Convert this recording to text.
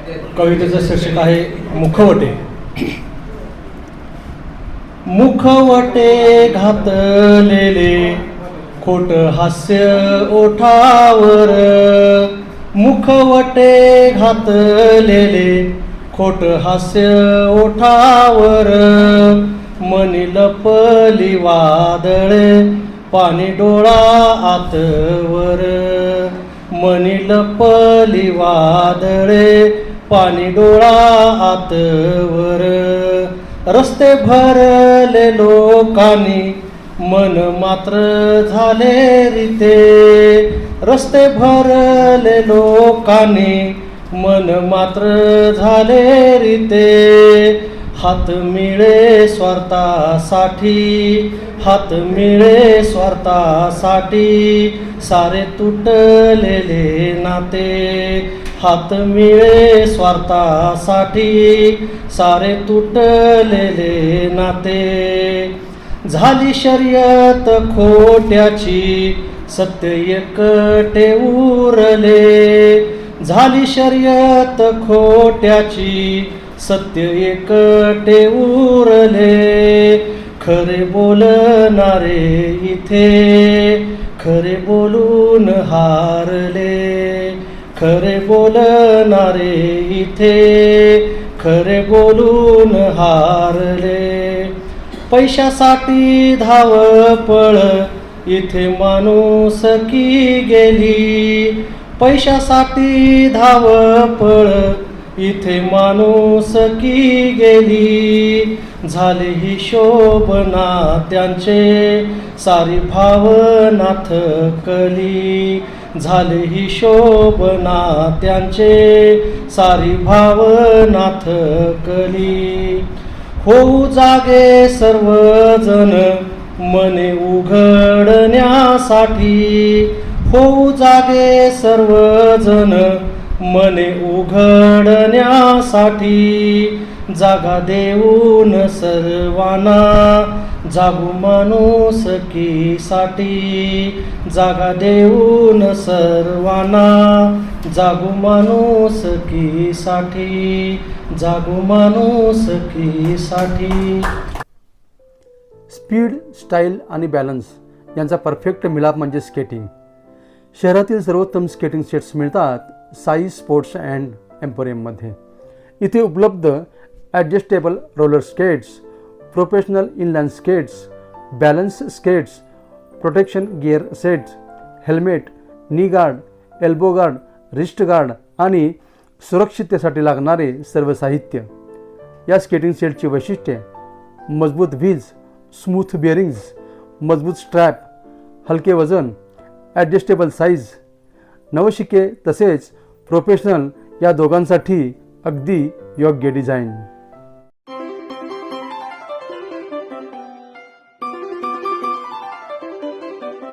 कवितेचं शीर्षक आहे मुखवटे. मुखवटे घातलेले खोट हास्य ओठावर, मुखवटे घातलेले खोट हास्य ओठावर, मनी लपली वादळे पाणी डोळा आतवर, मनी लपली वादळे पाणी डोळा आतवर. रस्ते भरले लोकांनी मन मात्र झाले रिते, रस्ते भरले लोकांनी मन मात्र झाले रिते. हात मिळे स्वार्थासाठी, हात मिळे स्वार्थासाठी, सारे तुटलेले नाते. हात मिळे स्वार्थासाठी, सारे तुटलेले नाते. झाली शर्यत खोट्याची, सत्य एकटे उरले. झाली शर्यत खोट्याची, सत्य एकटे उरले. खरे बोलणारे इथे खरे बोलून हारले, खरे बोलणारे इथे खरे बोलून हारले. पैशासाठी धावपळ इथे माणुसकी गेली, पैशासाठी धावपळ इथे माणुसकी गेली. झाले हिशोब नात्यांचे सारी भावना थकली, झाले हिशोब नात्यांचे सारी भावना थकली. होऊ जागे सर्वजण मने उघडण्यासाठी, होऊ जागे सर्वजण मने उघडण्यासाठी. जागा देऊन सर्वांना जागू माणुसकीसाठी, जागा देऊन सर्वांना जागू माणुसकीसाठी, जागू माणुसकीसाठी. स्पीड, स्टाईल आणि बॅलन्स यांचा परफेक्ट मिलाप म्हणजे स्केटिंग. शहरातील सर्वोत्तम स्केटिंग सेट्स मिळतात साई स्पोर्ट्स अँड एम्पोरियममध्ये. इथे उपलब्ध adjustable roller skates, professional inline skates, balance skates, protection gear sets, helmet, नी guard, elbow guard, wrist guard आणि सुरक्षिततेसाठी लागणारे सर्व साहित्य. या स्केटिंग सेटची वैशिष्ट्ये: मजबूत व्हील्स, स्मूथ बिअरिंग्ज, मजबूत स्ट्रॅप, हलके वजन, ॲडजस्टेबल साईज. नवशिके तसेच प्रोफेशनल या दोघांसाठी अगदी योग्य डिझाईन.